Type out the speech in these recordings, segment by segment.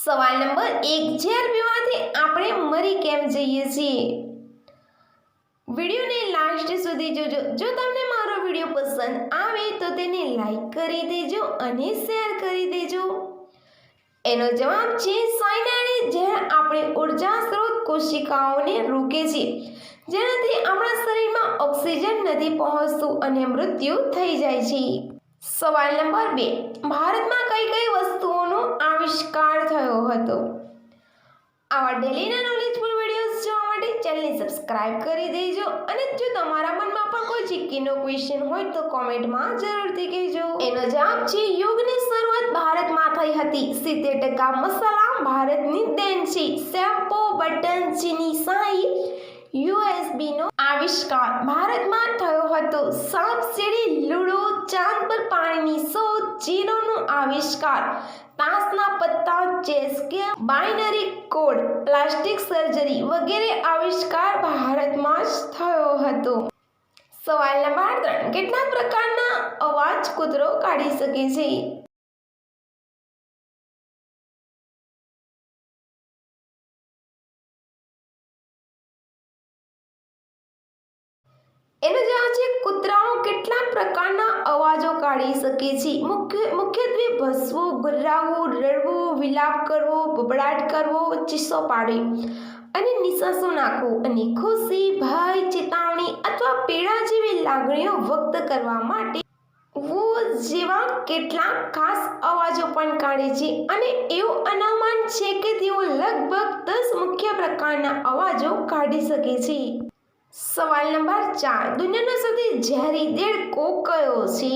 સવાલ નંબર 1, ઝેર પીવાથી આપણે મરી કેમ જઈએ છીએ? વિડીયોને લાસ્ટ સુધી જોજો. જો તમને મારો વિડીયો પસંદ આવે તો તેને લાઈક કરી દેજો અને શેર કરી દેજો. એનો જવાબ છે સાયનાઇડ. ઝેર આપણી ઉર્જા સ્ત્રોત કોશિકાઓને રોકે છે, જેનાથી આપણા શરીરમાં ઓક્સિજન નથી પહોંચતું અને મૃત્યુ થઈ જાય છે. સવાલ નંબર 2, ભારતમાં કઈ કઈ વસ્તુઓનો આવિષ્કાર થયો હતો? આવા ડેલીના નોલેજફુલ વિડીયોઝ જોવા માટે ચેનલને સબસ્ક્રાઇબ કરી દેજો અને જો તમારા મનમાં પણ કોઈ જીકેનો ક્વેશ્ચન હોય તો કોમેન્ટમાં જરૂરથી કહેજો. એનો જવાબ છે યુગની શરૂઆત ભારતમાં થઈ હતી. 70% મસાલા ભારતની દેન છે. શેમ્પુ, બટન, ચીની શાહી, યુએસબીનો આવિષ્કાર ભારતમાં થયો હતો. સાપ સીડી, લૂડો, ચાંદ પર પાણીની શોધ, જીરોનો આવિષ્કાર, તાશના પત્તા, chess game, binary code, plastic surgery વગેરે આવિષ્કાર ભારતમાં જ થયો હતો. સવાલ નંબર 3, કેટલા પ્રકારના અવાજ કૂતરો કાઢી શકે છે? એનો જવાબ છે કૂતરાઓ કેટલાક પ્રકારના અવાજો કાઢી શકે છે. મુખ્યત્વે ભસવું, ગુર્રાવું, રડવું, વિલાપ કરવો, બબડાટ કરવો, ચીસો પાડવી અને નિશ્વાસો નાખવો અને ખુશી, ભય, ચેતવણી અથવા પીડા જેવી લાગણીઓ વ્યક્ત કરવા માટે જેવા કેટલાક ખાસ અવાજો પણ કાઢે છે અને એવું અનુમાન છે કે તેઓ લગભગ 10 મુખ્ય પ્રકારના અવાજો કાઢી શકે છે. સવાલ નંબર 4, દુનિયાનો સૌથી ઝેરી દેડકો કયો છે?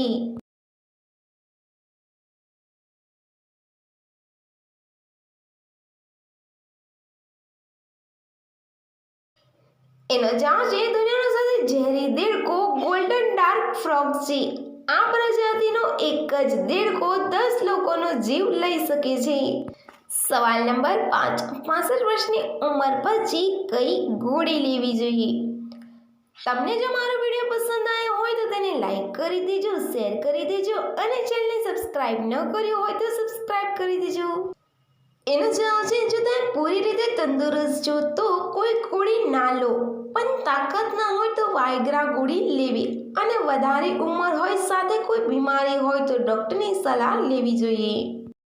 એનો જવાબ છે દુનિયાનો સૌથી ઝેરી દેડકો ગોલ્ડન ડાર્ક ફ્રોગ છે. આ પ્રજાતિનો એક જ દેડકો 10 લોકોનો જીવ લઈ શકે છે. સવાલ નંબર 5, 65 વર્ષની ઉંમર પછી કઈ ગોળી લેવી જોઈએ? તમને જો મારો વિડીયો પસંદ આવ્યો હોય તો તેને લાઈક કરી દેજો, શેર કરી દેજો અને ચેનલને સબસ્ક્રાઇબ ન કર્યું હોય તો સબસ્ક્રાઇબ કરી દેજો. એનો જવાબ છે જો તમે પૂરી રીતે તંદુરસ્ત છો તો કોઈ ગોળી ના લો, પણ તાકાત ના હોય તો વાયગ્રા ગોળી લેવી અને વધારે ઉંમર હોય સાથે કોઈ બીમારી હોય તો ડૉક્ટરની સલાહ લેવી જોઈએ.